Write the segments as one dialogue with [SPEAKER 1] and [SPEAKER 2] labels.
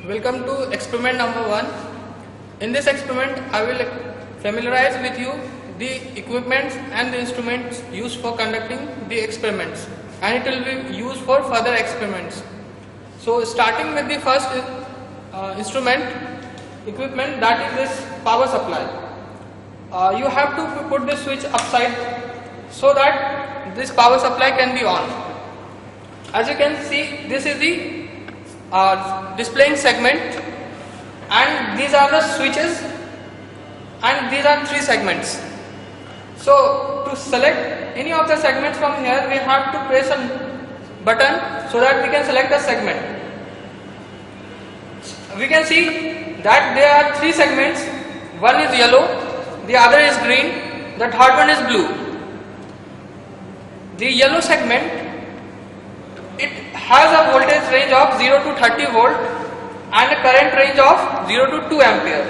[SPEAKER 1] Welcome to experiment number 1. In this experiment, I will familiarize with you the equipments and the instruments used for conducting the experiments, and it will be used for further experiments. So starting with the first equipment, that is this power supply. You have to put this switch upside so that this power supply can be on. As you can see, this is the displaying segment, and these are the switches, and these are 3 segments. So to select any of the segments from here, we have to press a button so that we can select a segment. We can see that there are 3 segments. One is yellow, the other is green, the third one is blue. The yellow segment, it has a voltage range of 0 to 30 volt and a current range of 0 to 2 ampere.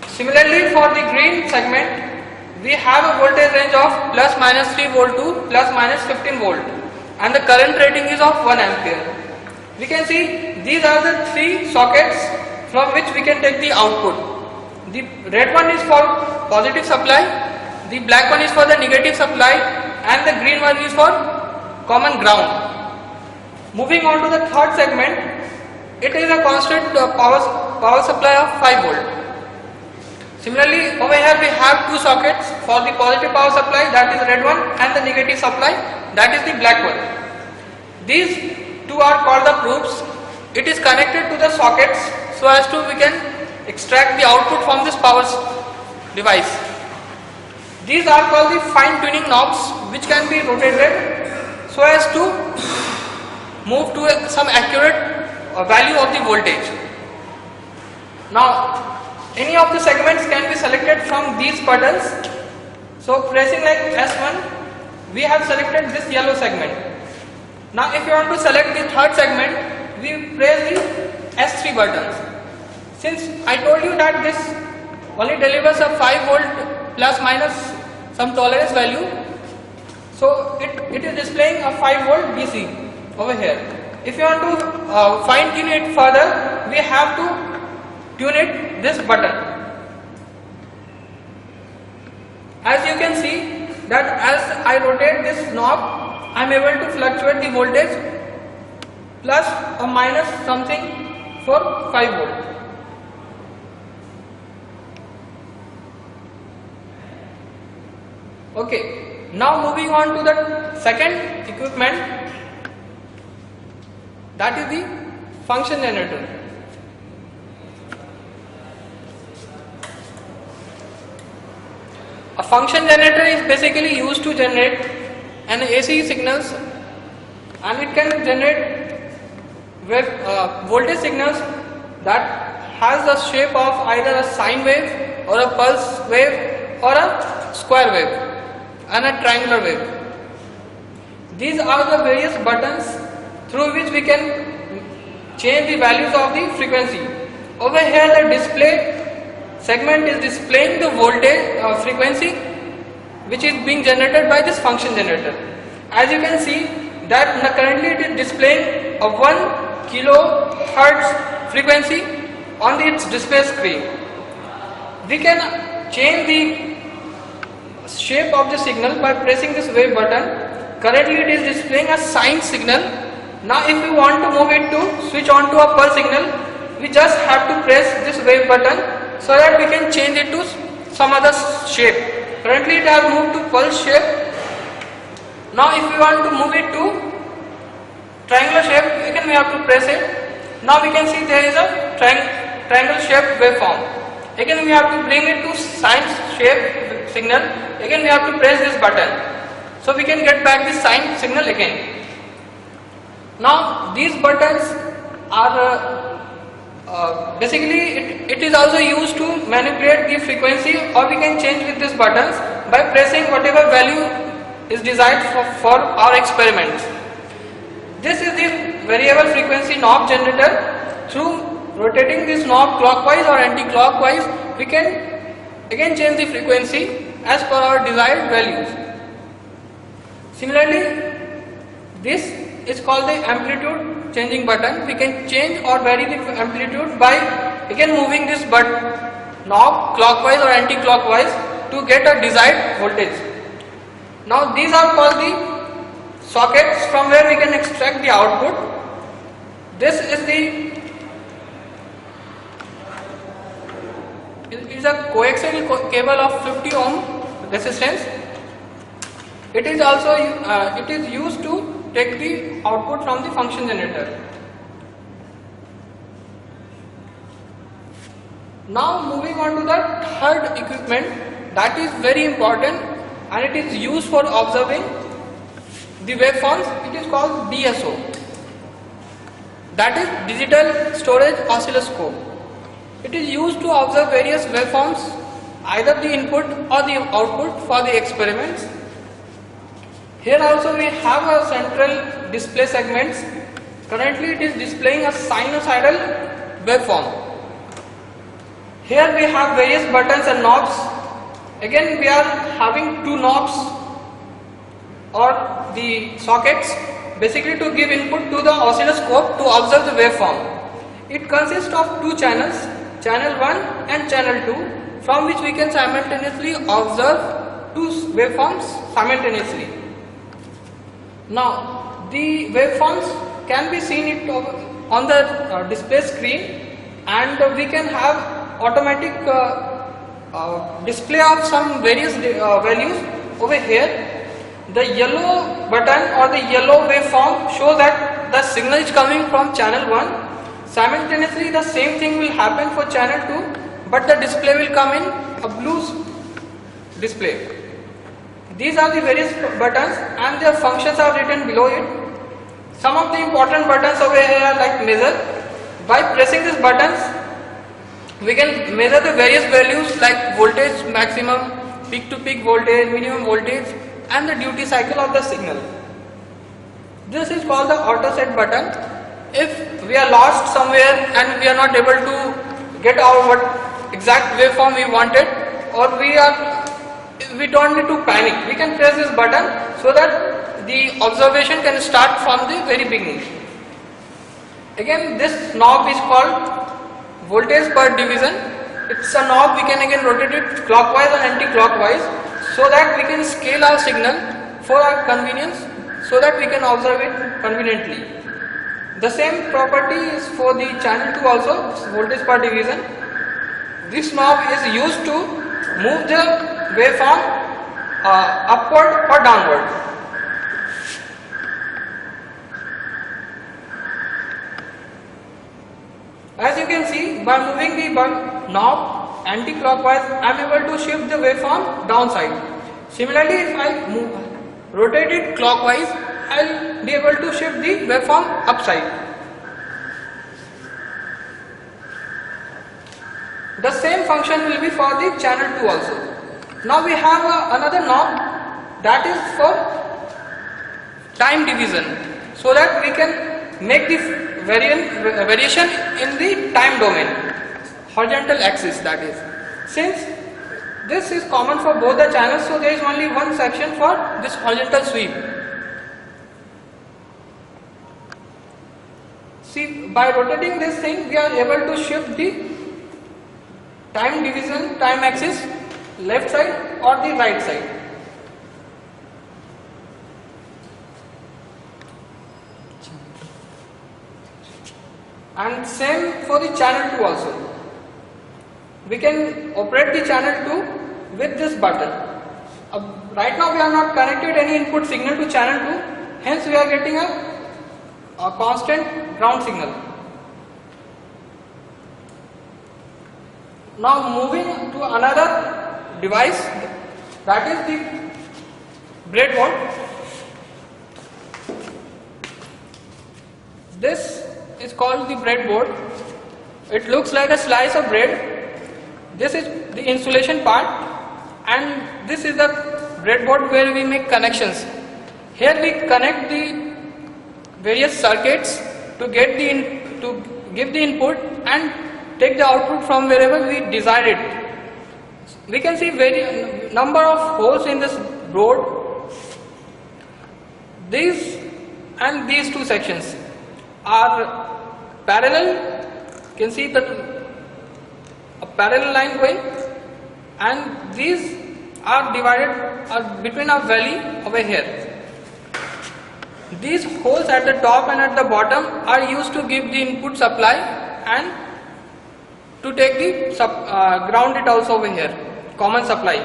[SPEAKER 1] Similarly, for the green segment, we have a voltage range of plus minus 3 volt to plus minus 15 volt, and the current rating is of 1 ampere. We can see these are the 3 sockets from which we can take the output. The red one is for positive supply, the black one is for the negative supply, and the green one is for common ground. Moving on to the third segment, it is a constant power supply of 5 volt. Similarly, over here we have 2 sockets for the positive power supply, that is the red one, and the negative supply, that is the black one. These 2 are called the probes. It is connected to the sockets so as to we can extract the output from this power device. These are called the fine tuning knobs, which can be rotated so as to move to some accurate value of the voltage. Now, any of the segments can be selected from these buttons. So pressing like S1, we have selected this yellow segment. Now if you want to select the third segment, we press the S3 buttons. Since I told you that this only delivers a 5 volt plus minus some tolerance value, so it is displaying a 5 volt DC over here. If you want to fine tune it further, we have to tune it this button. As you can see that as I rotate this knob, I am able to fluctuate the voltage plus or minus something for 5 volt. Okay, now moving on to the second equipment, that is the function generator. A function generator is basically used to generate an AC signals, and it can generate voltage signals that has the shape of either a sine wave or a pulse wave or a square wave and a triangular wave. These are the various buttons through which we can change the values of the frequency. Over here the display segment is displaying the voltage frequency which is being generated by this function generator. As you can see that currently it is displaying a 1 kilohertz frequency on its display screen. We can change the shape of the signal by pressing this wave button. Currently it is displaying a sine signal. Now if we want to move it to switch on to a pulse signal, we just have to press this wave button so that we can change it to some other shape. Currently it has moved to pulse shape. Now if we want to move it to triangular shape, again we have to press it. Now we can see there is a triangle shaped waveform. Again we have to bring it to sine shape signal. Again we have to press this button. So we can get back the sine signal again. Now these buttons are basically it is also used to manipulate the frequency, or we can change with these buttons by pressing whatever value is desired for our experiments. This is the variable frequency knob generator. Through rotating this knob clockwise or anti-clockwise, we can again change the frequency as per our desired values. Similarly, this is called the amplitude changing button. We can change or vary the amplitude by again moving this knob clockwise or anti-clockwise to get a desired voltage. Now these are called the sockets from where we can extract the output. This is a coaxial cable of 50 ohm resistance. It is also used to take the output from the function generator. Now moving on to the third equipment that is very important and it is used for observing the waveforms. It is called DSO, that is digital storage oscilloscope. It is used to observe various waveforms, either the input or the output for the experiments. Here also we have a central display segments. Currently it is displaying a sinusoidal waveform. Here we have various buttons and knobs. Again we are having two knobs or the sockets basically to give input to the oscilloscope to observe the waveform. It consists of two channels, channel 1 and channel 2, from which we can simultaneously observe two waveforms simultaneously. Now the waveforms can be seen on the display screen, and we can have automatic display of some various values over here. The yellow button or the yellow waveform shows that the signal is coming from channel 1. Simultaneously the same thing will happen for channel 2, but the display will come in a blue display. These are the various buttons and their functions are written below it. Some of the important buttons over here are like measure. By pressing these buttons, we can measure the various values like voltage maximum, peak to peak voltage, minimum voltage, and the duty cycle of the signal. This is called the auto set button. If we are lost somewhere and we are not able to get our what exact waveform we wanted, or we don't need to panic, we can press this button so that the observation can start from the very beginning. Again, this knob is called voltage per division. It's a knob, we can again rotate it clockwise and anti-clockwise so that we can scale our signal for our convenience, so that we can observe it conveniently. The same property is for the channel 2 also, voltage per division. This knob is used to move the waveform upward or downward. As you can see, by moving the knob anti-clockwise, I am able to shift the waveform downside. Similarly, if I rotate it clockwise, I will be able to shift the waveform upside. The same function will be for the channel 2 also. Now we have another knob that is for time division, so that we can make the variation in the time domain, horizontal axis that is. Since this is common for both the channels, so there is only one section for this horizontal sweep. See, by rotating this thing, we are able to shift the time division, time axis, left side or the right side. And same for the channel 2 also. We can operate the channel 2 with this button. Right now we are not connected any input signal to channel 2, hence we are getting a constant ground signal. Now moving to another device, that is the breadboard. This is called the breadboard. It looks like a slice of bread. This is the insulation part, and this is the breadboard where we make connections. Here we connect the various circuits to give the input and take the output from wherever we desire it. We can see very number of holes in this board. These and these two sections. are parallel. You can see that a parallel line going, and these are divided between a valley over here. These holes at the top and at the bottom are used to give the input supply and to take the ground it also over here, common supply.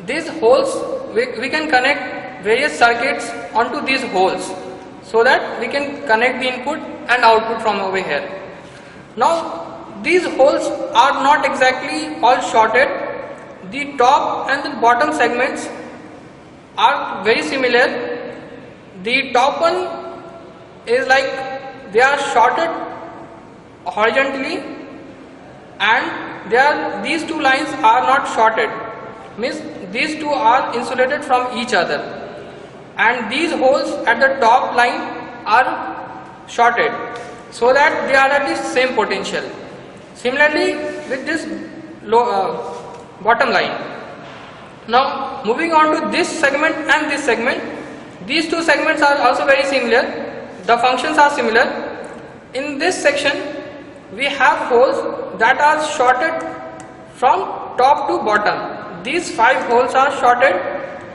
[SPEAKER 1] These holes, we can connect various circuits onto these holes so that we can connect the input and output from over here. Now these holes are not exactly all shorted. The top and the bottom segments are very similar. The top one is like they are shorted horizontally, and these two lines are not shorted, means these two are insulated from each other, and these holes at the top line are shorted so that they are at the same potential. Similarly with this bottom line. Now moving on to this segment and this segment, these two segments are also very similar. The functions are similar. In this section we have holes that are shorted from top to bottom. These 5 holes are shorted,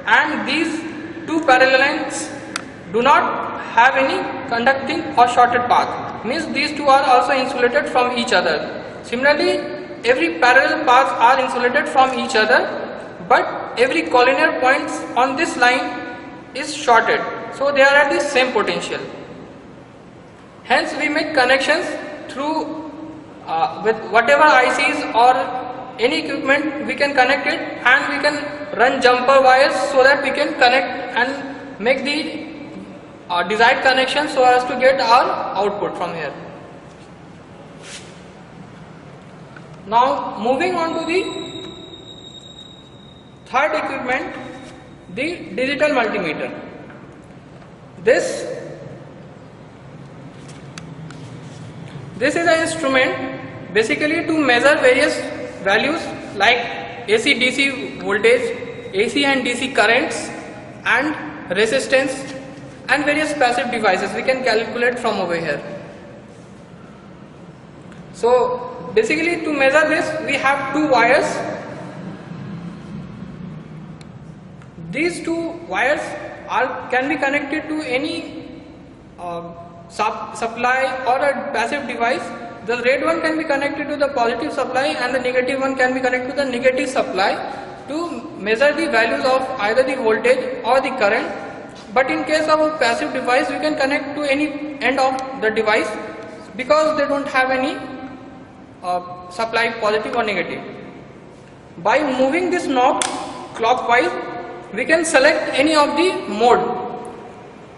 [SPEAKER 1] and these 2 parallel lines do not have any conducting or shorted path, means these 2 are also insulated from each other. Similarly, every parallel paths are insulated from each other, but every collinear points on this line is shorted, so they are at the same potential. Hence we make connections through with whatever ICs or any equipment we can connect it, and we can run jumper wires so that we can connect and make the desired connection so as to get our output from here. Now moving on to the third equipment, the digital multimeter. This is an instrument basically to measure various values like AC DC voltage, AC and DC currents, and resistance, and various passive devices we can calculate from over here. So basically to measure this we have 2 wires. These 2 wires can be connected to any supply or a passive device. The red one can be connected to the positive supply, and the negative one can be connected to the negative supply to measure the values of either the voltage or the current. But in case of a passive device, we can connect to any end of the device because they don't have any supply positive or negative. By moving this knob clockwise, we can select any of the mode.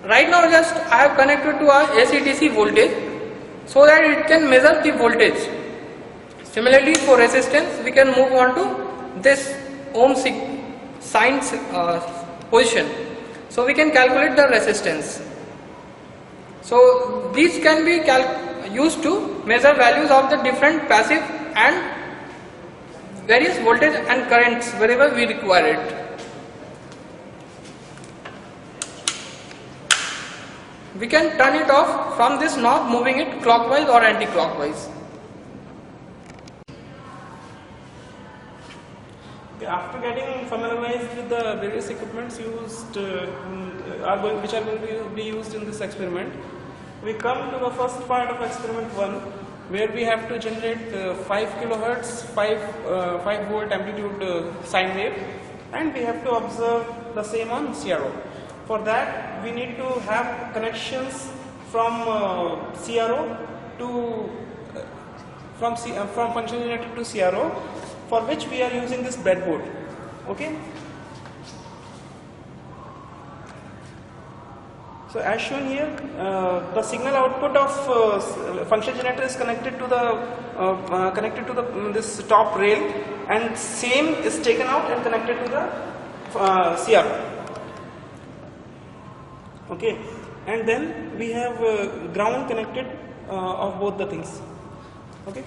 [SPEAKER 1] Right now just I have connected to our AC/DC voltage so that it can measure the voltage. Similarly for resistance, we can move on to this ohm sign position, so we can calculate the resistance. So these can be used to measure values of the different passive and various voltage and currents wherever we require it. We can turn it off from this knob, moving it clockwise or anti-clockwise.
[SPEAKER 2] After getting familiarized with the various equipments used, which are going to be used in this experiment, we come to the first part of experiment 1, where we have to generate 5 kilohertz, 5 volt amplitude sine wave, and we have to observe the same on CRO. For that, we need to have connections from CRO to from function generator to CRO, for which we are using this breadboard. Okay. So as shown here, the signal output of function generator is connected to the this top rail, and same is taken out and connected to the CRO. Okay, and then we have ground connected of both the things. Okay.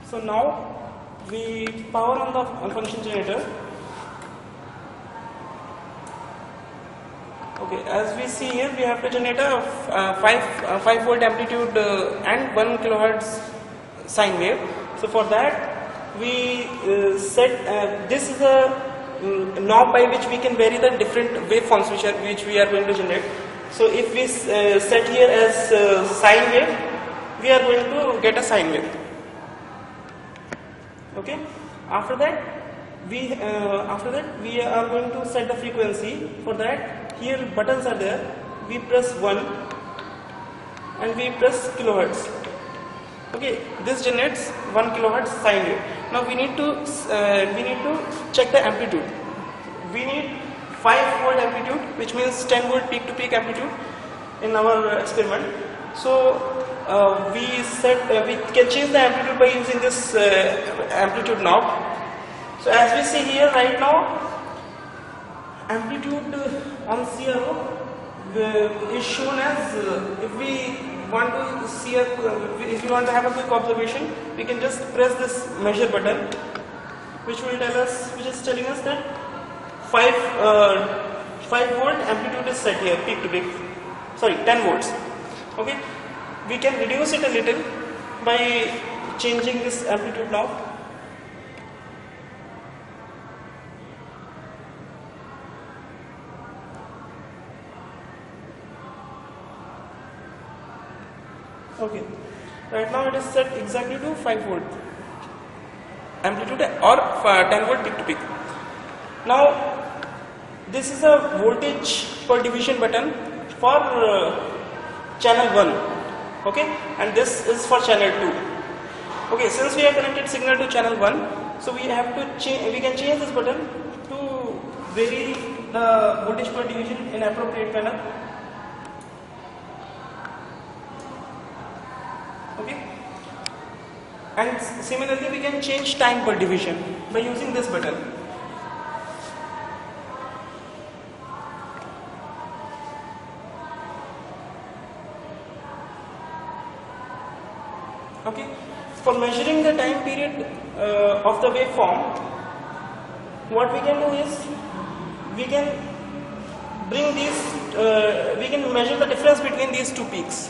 [SPEAKER 2] So now we power on the function generator. Okay, as we see here, we have to generate a 5 volt amplitude and 1 kilohertz sine wave. So for that, we set this is a knob by which we can vary the different waveforms which we are going to generate. So if we set here as sine wave, we are going to get a sine wave. Okay. After that, we are going to set the frequency. For that, here buttons are there. We press 1 and we press kilohertz. Okay, this generates 1 kilohertz sine wave. Now we need to check the amplitude. We need 5 volt amplitude, which means 10 volt peak to peak amplitude in our experiment. So we can change the amplitude by using this amplitude knob. So as we see here right now, amplitude on CRO is shown as if we want to see if we want to have a quick observation, we can just press this measure button, which is telling us that 5 volt amplitude is set here, peak to peak. Sorry, 10 volts. Okay, we can reduce it a little by changing this amplitude knob. Okay, right now it is set exactly to 5 volt amplitude or 10 volt peak to peak. Now this is a voltage per division button for channel 1, okay, and this is for channel 2. Okay, since we have connected signal to channel 1, so we have to we can change this button to vary the voltage per division in appropriate manner. Okay, and similarly we can change time per division by using this button. Okay, for measuring the time period of the waveform, what we can do is we can bring these we can measure the difference between these two peaks.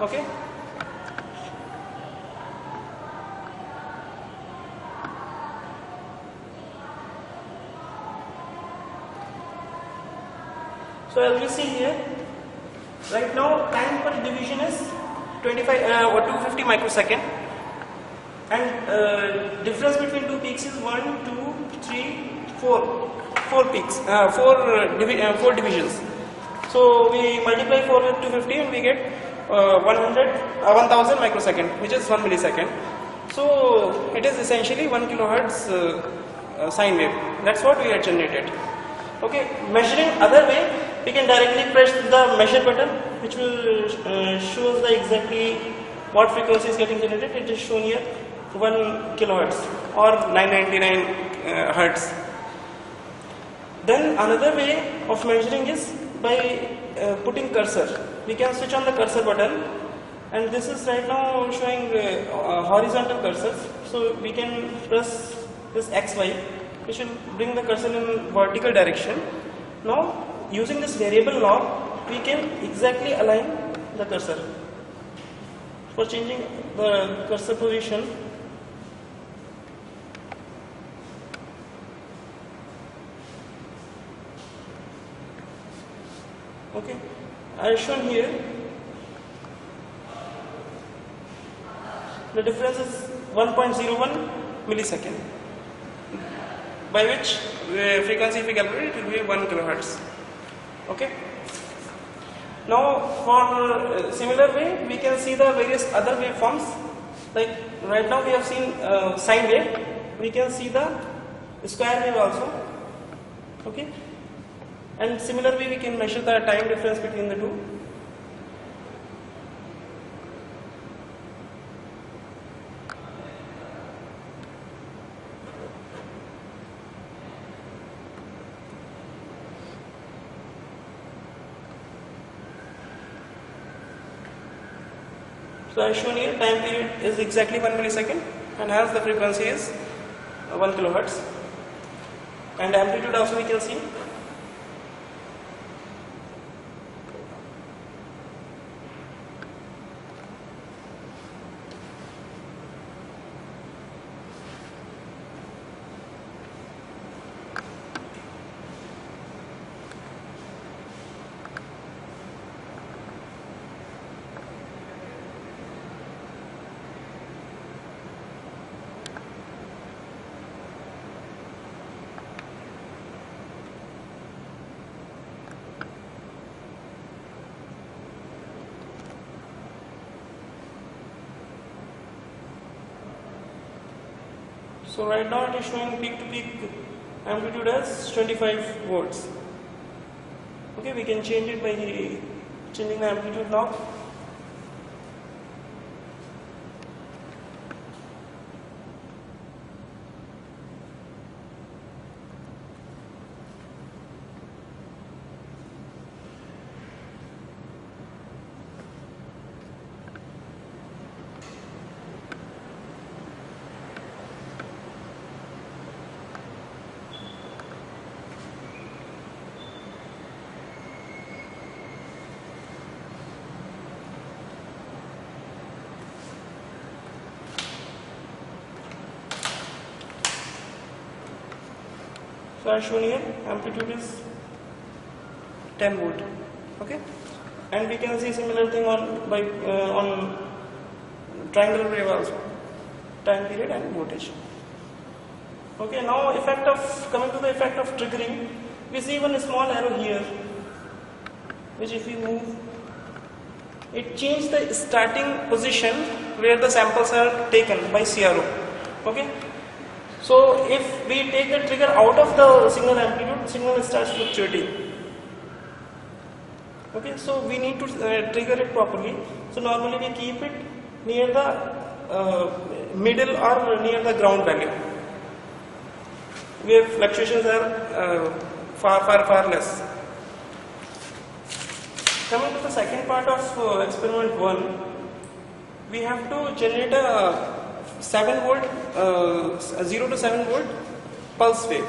[SPEAKER 2] Okay, so as we see here, right now time per division is 25 or 250 microsecond, and difference between two peaks is 1, 2, 3, 4 peaks, 4 divisions. So we multiply 4 with 250 and we get 1000 microsecond, which is 1 millisecond. So it is essentially 1 kilohertz sine wave. That's what we had generated. Okay, measuring other way, we can directly press the measure button, which will show us the exactly what frequency is getting generated. It is shown here 1 kilohertz or 999 hertz. Then another way of measuring is by putting cursor. We can switch on the cursor button, and this is right now showing horizontal cursors. So we can press this XY, which will bring the cursor in vertical direction. Now using this variable knob, we can exactly align the cursor. For changing the cursor position, okay, as shown here, the difference is 1.01 millisecond, by which frequency, if we calculate, it will be 1 kilohertz. Okay. Now for similar way, we can see the various other waveforms. Like right now we have seen sine wave. We can see the square wave also. Okay. And similar way we can measure the time difference between the two. So as shown here, time period is exactly 1 millisecond, and hence the frequency is 1 kilohertz. And amplitude also we can see. So right now it is showing peak to peak amplitude as 25 volts. Okay, we can change it by changing the amplitude knob. So as shown here, amplitude is 10 volt. Okay, and we can see similar thing on triangular wave also, time period and voltage. Okay, now coming to the effect of triggering, we see one small arrow here, which if we move, it changes the starting position where the samples are taken by CRO. Okay. So if we take the trigger out of the signal amplitude, signal starts fluctuating. Okay, so we need to trigger it properly. So normally we keep it near the middle or near the ground value, where fluctuations are far less. Coming to the second part of experiment 1, we have to generate a 7 volt, 0 to 7 volt pulse wave.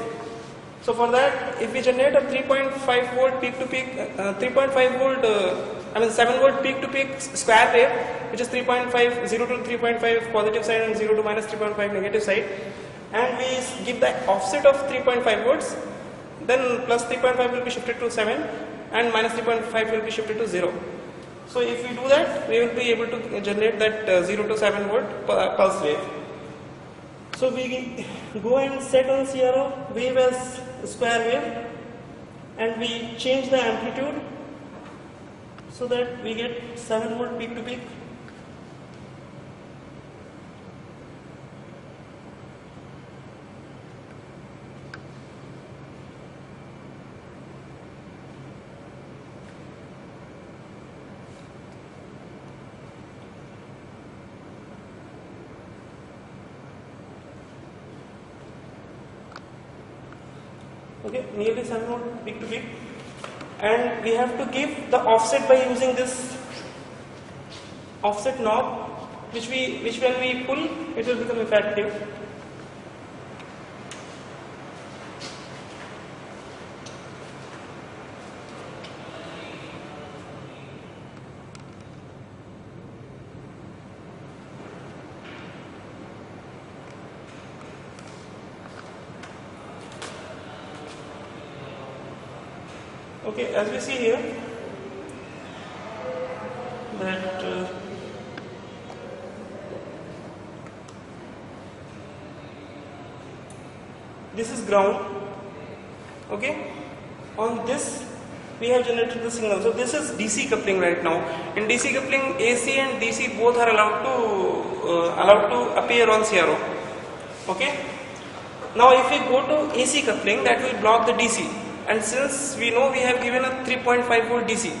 [SPEAKER 2] So for that, if we generate a 3.5 volt peak to peak, 3.5 volt, 7 volt peak to peak square wave, which is 3.5, 0 to 3.5 positive side and 0 to minus 3.5 negative side, and we give the offset of 3.5 volts, then plus 3.5 will be shifted to 7 and minus 3.5 will be shifted to 0. So if we do that, we will be able to generate that 0 to 7 volt pulse wave. So we go and set on CRO wave as square wave, and we change the amplitude so that we get 7 volt peak to peak. Okay, nearly 7 volt peak to peak, and we have to give the offset by using this offset knob, which when we pull, it will become effective. Okay, as we see here, that this is ground. Okay, on this we have generated the signal. So this is DC coupling right now. In DC coupling, AC and DC both are allowed to appear on CRO. Okay. Now if we go to AC coupling, that will block the DC. And since we know we have given a 3.5 volt DC,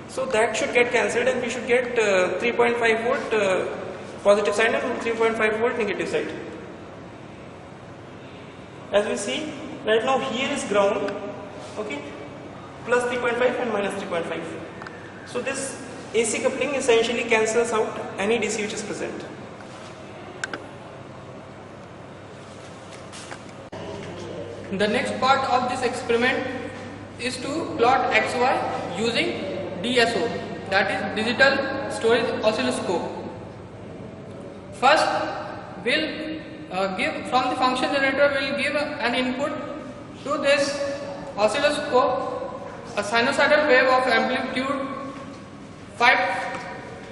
[SPEAKER 2] so that should get cancelled and we should get 3.5 volt positive side and 3.5 volt negative side. As we see, right now here is ground, okay, plus 3.5 and minus 3.5. So this AC coupling essentially cancels out any DC which is present.
[SPEAKER 1] The next part of this experiment is to plot XY using DSO, that is digital storage oscilloscope. First, we'll give from the function generator, we'll give an input to this oscilloscope, a sinusoidal wave of amplitude 5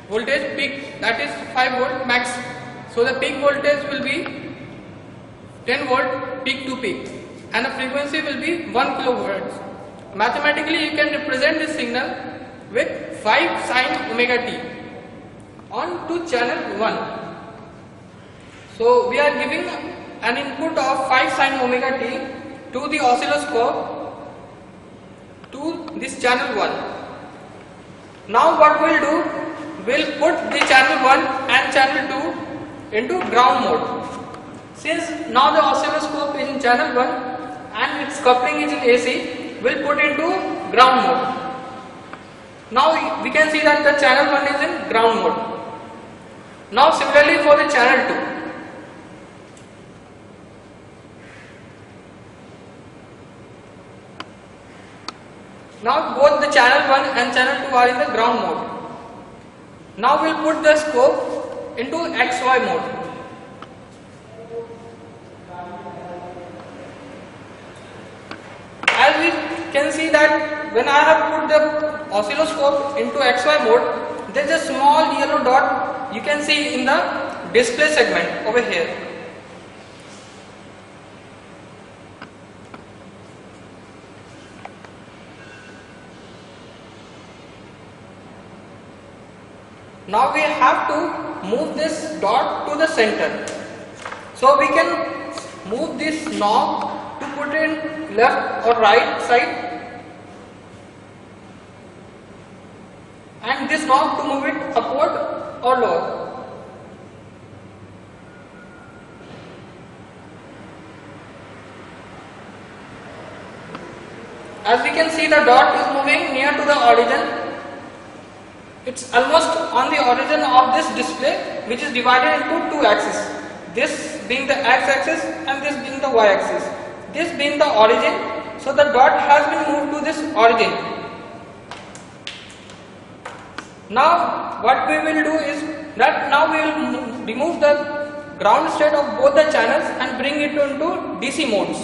[SPEAKER 1] voltage peak, that is 5 volt max. So the peak voltage will be 10 volt peak to peak, and the frequency will be 1 kilohertz. Mathematically, you can represent this signal with 5 sin omega t on to channel 1. So we are giving an input of 5 sin omega t to the oscilloscope to this channel 1. Now what we'll do, we'll put the channel 1 and channel 2 into ground mode. Since now the oscilloscope is in channel 1 and its coupling is in AC, we'll put into ground mode. Now we can see that the channel 1 is in ground mode. Now similarly for the channel 2. Now both the channel 1 and channel 2 are in the ground mode. Now we'll put the scope into XY mode. As we can see that when I have put the oscilloscope into XY mode, there is a small yellow dot you can see in the display segment over here. Now we have to move this dot to the center. So we can move this knob to put in left or right side, and this knob to move it upward or lower. As we can see, the dot is moving near to the origin. It's almost on the origin of this display, which is divided into two axes. This being the x-axis and this being the y-axis. This being the origin, so the dot has been moved to this origin. Now what we will do is that now we will remove the ground state of both the channels and bring it into DC modes.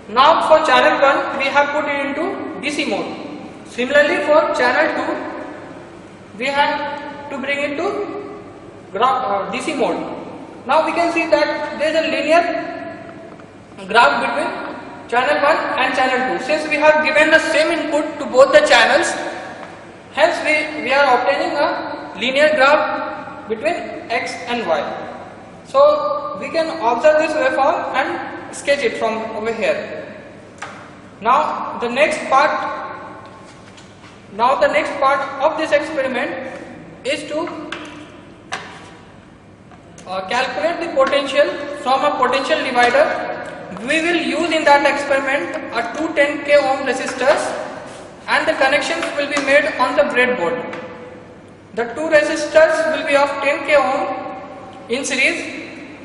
[SPEAKER 1] Now for channel 1 we have put it into DC mode. Similarly for channel 2 we have to bring it to DC mode. Now we can see that there is a linear graph between channel 1 and channel 2. Since we have given the same input to both the channels, hence we are obtaining a linear graph between X and Y. So we can observe this waveform and sketch it from over here. Now the next part of this experiment is to calculate the potential from a potential divider. We will use in that experiment a 210k ohm resistors, and the connections will be made on the breadboard. The two resistors will be of 10k ohm in series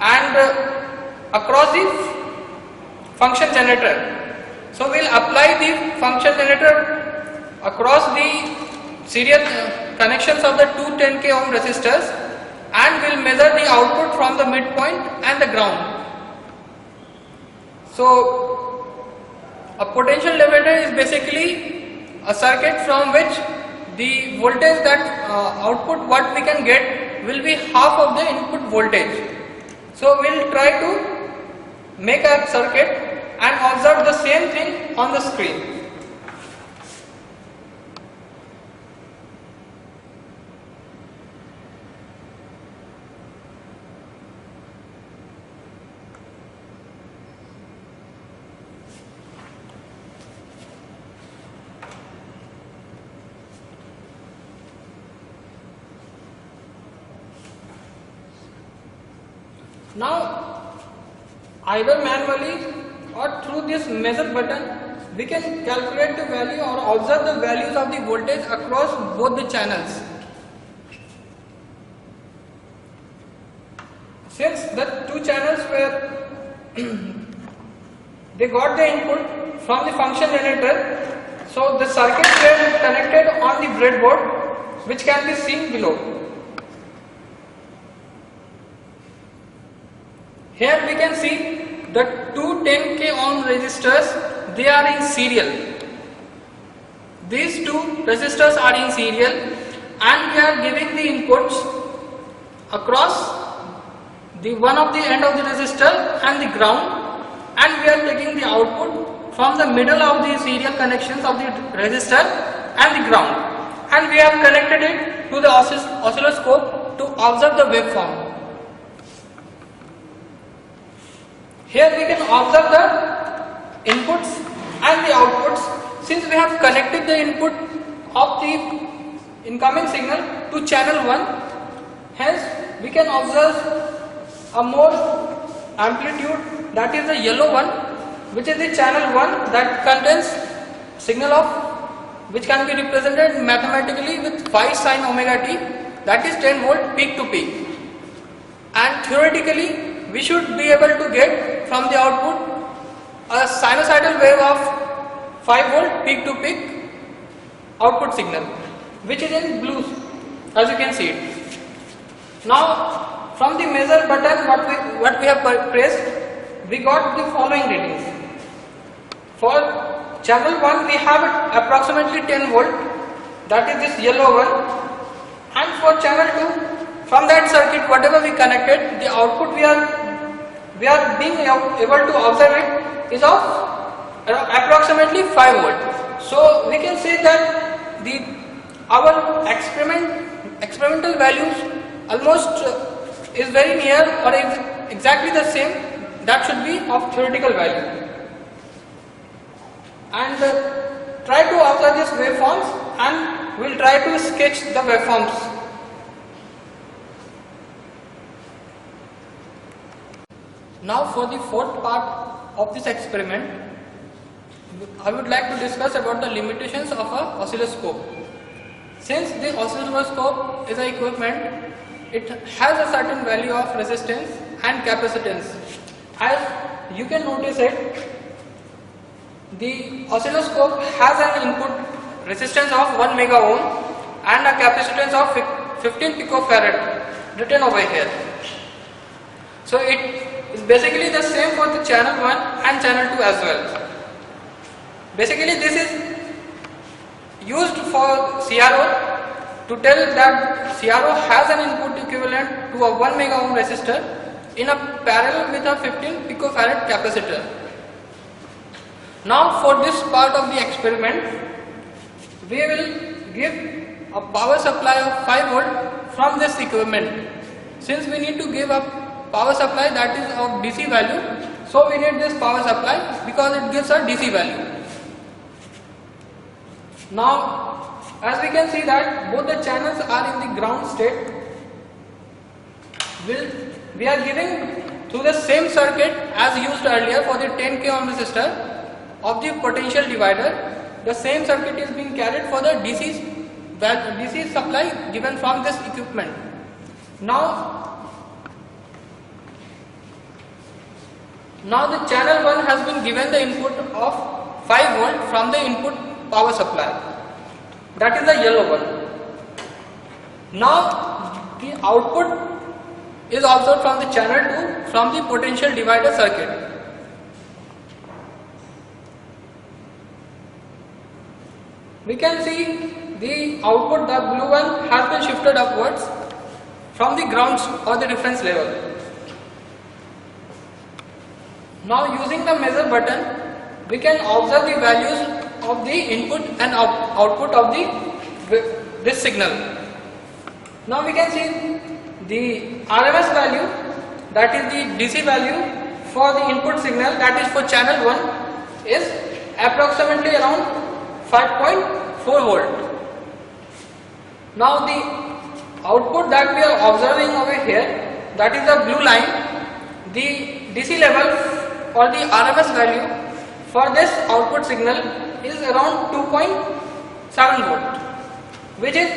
[SPEAKER 1] and across the function generator. So we will apply the function generator across the serial connections of the two 10k ohm resistors, and we will measure the output from the midpoint and the ground. So a potential divider is basically a circuit from which the voltage that output what we can get will be half of the input voltage. So we will try to make a circuit and observe the same thing on the screen. Now either manually or through this measure button we can calculate the value or observe the values of the voltage across both the channels. Since the two channels were they got the input from the function generator, so the circuits were connected on the breadboard, which can be seen below. Here we can see the two 10k ohm resistors, they are in serial. These two resistors are in serial, and we are giving the inputs across the one of the end of the resistor and the ground, and we are taking the output from the middle of the serial connections of the resistor and the ground, and we have connected it to the oscilloscope to observe the waveform. Here we can observe the inputs and the outputs. Since we have connected the input of the incoming signal to channel 1, hence we can observe a more amplitude, that is the yellow one, which is the channel 1 that contains signal of which can be represented mathematically with phi sin omega t, that is 10 volt peak to peak. And theoretically we should be able to get from the output a sinusoidal wave of 5 volt peak to peak output signal, which is in blue as you can see it. Now from the measure button what we have pressed, we got the following readings. For channel 1 we have approximately 10 volt, that is this yellow one. And for channel 2, from that circuit whatever we connected, the output we are being able to observe it is of approximately 5 volt. So we can say that our experimental values almost is very near or exactly the same that should be of theoretical value. And try to observe these waveforms and we will try to sketch the waveforms. Now for the fourth part of this experiment, I would like to discuss about the limitations of an oscilloscope. Since the oscilloscope is an equipment, it has a certain value of resistance and capacitance. As you can notice it, the oscilloscope has an input resistance of 1 mega ohm and a capacitance of 15 picofarad written over here. So it is basically the same for the channel 1 and channel 2 as well. Basically this is used for CRO to tell that CRO has an input equivalent to a 1 mega ohm resistor in a parallel with a 15 picofarad capacitor. Now for this part of the experiment, we will give a power supply of 5 volt from this equipment. Since we need to give a power supply that is of DC value, so we need this power supply because it gives a DC value. Now as we can see that both the channels are in the ground state, we are giving through the same circuit as used earlier for the 10k ohm resistor of the potential divider. The same circuit is being carried for the DC supply given from this equipment. Now the channel 1 has been given the input of 5 volt from the input power supply, that is the yellow one. Now the output is observed from the channel 2 from the potential divider circuit. We can see the output, the blue one, has been shifted upwards from the ground or the reference level. Now using the measure button, we can observe the values of the input and output of this signal. Now we can see the RMS value, that is the DC value for the input signal, that is for channel 1, is approximately around 5.4 volt. Now the output that we are observing over here, that is the blue line, the DC level or the RMS value for this output signal is around 2.7 volt, which is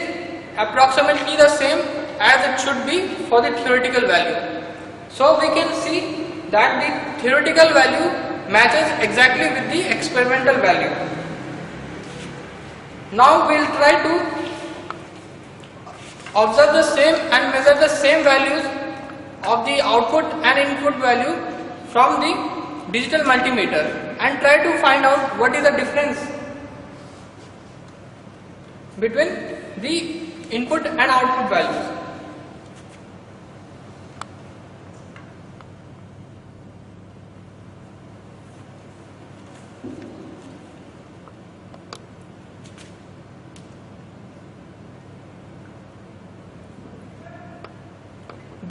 [SPEAKER 1] approximately the same as it should be for the theoretical value. So we can see that the theoretical value matches exactly with the experimental value. Now we will try to observe the same and measure the same values of the output and input value from the digital multimeter and try to find out what is the difference between the input and output values.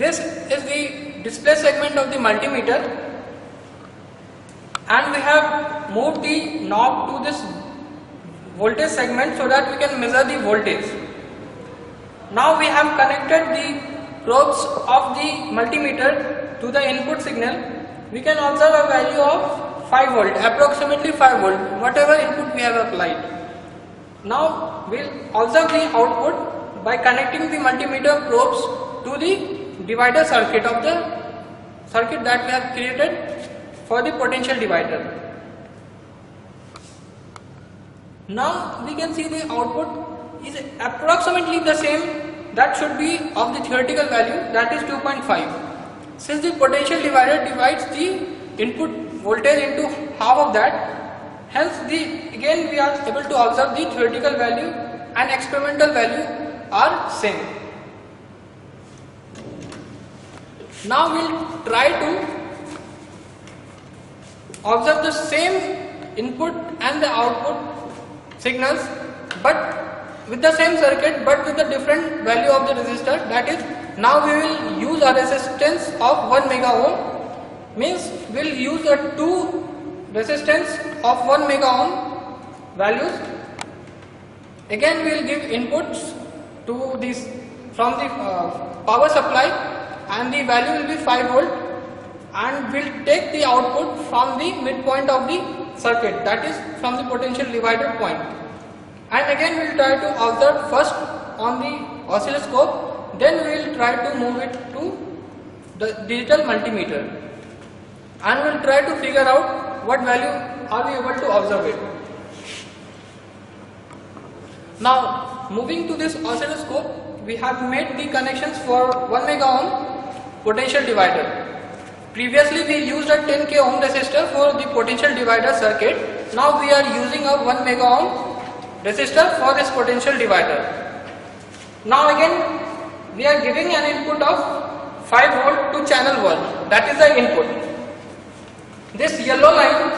[SPEAKER 1] This is the display segment of the multimeter, and we have moved the knob to this voltage segment so that we can measure the voltage. Now we have connected the probes of the multimeter to the input signal. We can observe a value of 5 volt, approximately 5 volt, whatever input we have applied. Now we will observe the output by connecting the multimeter probes to the divider circuit of the circuit that we have created for the potential divider. Now we can see the output is approximately the same that should be of the theoretical value, that is 2.5. Since the potential divider divides the input voltage into half of that, hence again we are able to observe the theoretical value and experimental value are same. Now we will try to observe the same input and the output signals, but with the same circuit but with a different value of the resistor. That is, now we will use a resistance of 1 mega ohm, means we will use a 2 resistance of 1 mega ohm values. Again we will give inputs to this from the power supply, and the value will be 5 volt, and we will take the output from the midpoint of the circuit, that is from the potential divider point. And again we will try to observe first on the oscilloscope, then we will try to move it to the digital multimeter, and we will try to figure out what value are we able to observe it. Now moving to this oscilloscope, we have made the connections for 1 mega ohm potential divider. Previously we used a 10k ohm resistor for the potential divider circuit. Now we are using a 1 mega ohm resistor for this potential divider. Now again we are giving an input of 5 volt to channel 1, that is the input. This yellow line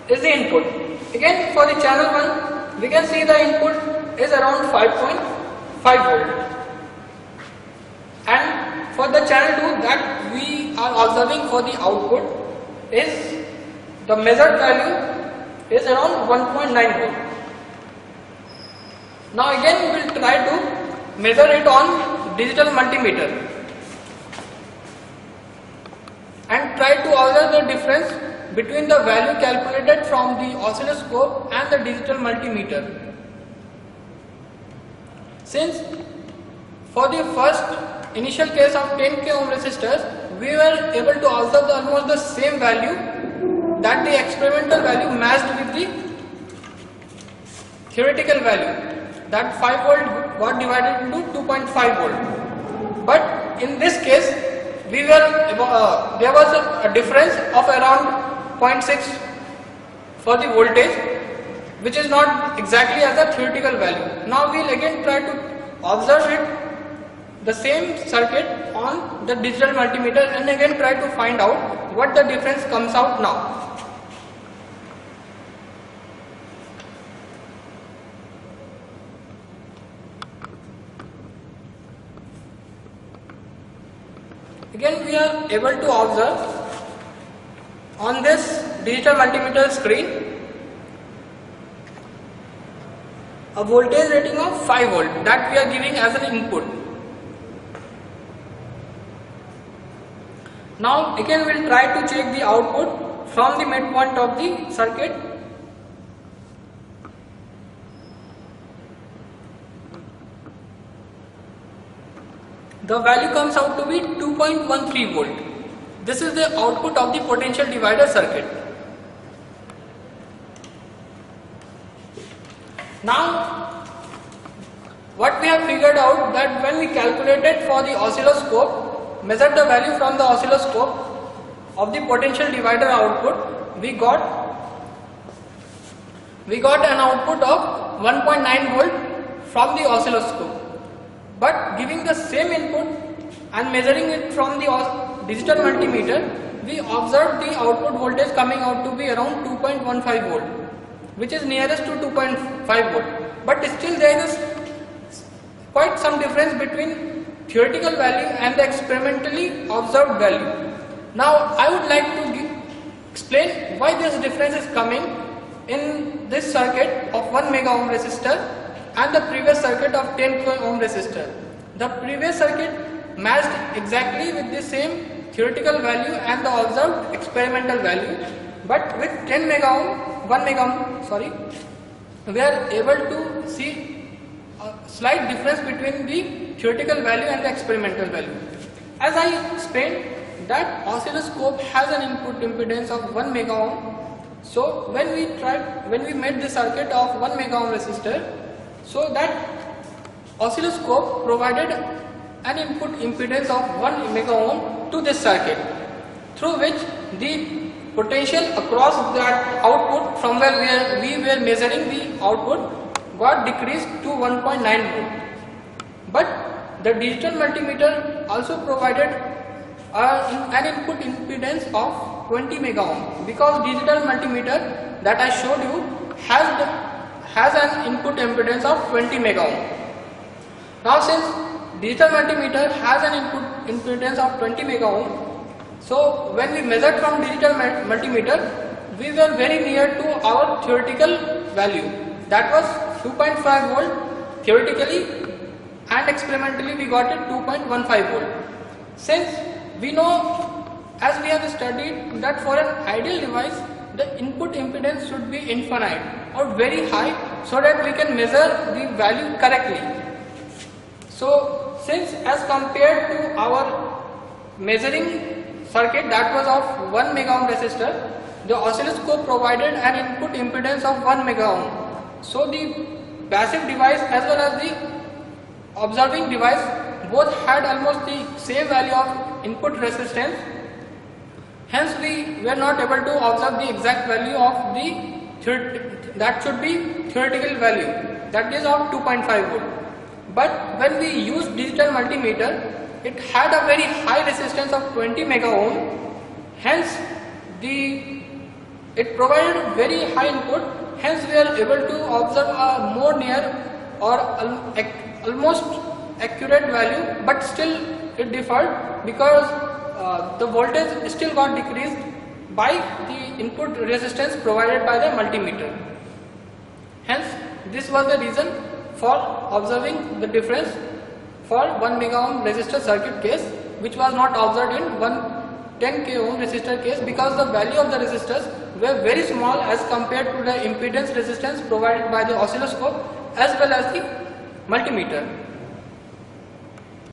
[SPEAKER 1] is the input. Again for the channel 1 we can see the input is around 5.5 volt, and for the channel 2 that we are observing for the output is the measured value is around 1.9 volt. Now again we will try to measure it on digital multimeter and try to observe the difference between the value calculated from the oscilloscope and the digital multimeter. Since for the first initial case of 10k ohm resistors, we were able to observe almost the same value, that the experimental value matched with the theoretical value, that 5 volt got divided into 2.5 volt. But in this case there was a difference of around 0.6 for the voltage, which is not exactly as a theoretical value. Now we will again try to observe it, the same circuit on the digital multimeter, and again try to find out what the difference comes out now. Again we are able to observe on this digital multimeter screen a voltage rating of 5 volt that we are giving as an input. Now again we will try to check the output from the midpoint of the circuit. The value comes out to be 2.13 volt. This is the output of the potential divider circuit. Now what we have figured out, that when we calculated for the oscilloscope, measured the value from the oscilloscope of the potential divider output, we got an output of 1.9 volt from the oscilloscope. But giving the same input and measuring it from the digital multimeter, we observed the output voltage coming out to be around 2.15 volt, which is nearest to 2.5 volt. But still there is quite some difference between theoretical value and the experimentally observed value. Now I would like to explain why this difference is coming in this circuit of 1 mega ohm resistor and the previous circuit of 10 ohm resistor. The previous circuit matched exactly with the same theoretical value and the observed experimental value, but with 10 mega ohm, 1 mega ohm, sorry, we are able to see a slight difference between the theoretical value and the experimental value. As I explained, that oscilloscope has an input impedance of 1 mega ohm. So when we made the circuit of 1 mega ohm resistor, so that oscilloscope provided an input impedance of 1 mega ohm to this circuit, through which the potential across that output from where we were measuring the output got decreased to 1.9 volt. But the digital multimeter also provided an input impedance of 20 mega ohm, because digital multimeter that I showed you has an input impedance of 20 mega ohm. Now since digital multimeter has an input impedance of 20 mega ohm, so when we measured from digital multimeter, we were very near to our theoretical value, that was 2.5 volt theoretically, and experimentally we got it 2.15 volt. Since we know, as we have studied, that for an ideal device the input impedance should be infinite or very high, so that we can measure the value correctly. So since as compared to our measuring circuit that was of 1 mega ohm resistor, the oscilloscope provided an input impedance of 1 mega ohm. So the passive device as well as the observing device both had almost the same value of input resistance. Hence we were not able to observe the exact value of the that should be theoretical value, that is of 2.5 volt. But when we used digital multimeter, it had a very high resistance of 20 mega ohm. Hence it provided very high input. Hence we are able to observe a more near or almost accurate value, but still it differed because the voltage still got decreased by the input resistance provided by the multimeter. Hence this was the reason for observing the difference for 1 mega ohm resistor circuit case, which was not observed in 10 k ohm resistor case, because the value of the resistors were very small as compared to the impedance resistance provided by the oscilloscope as well as the multimeter.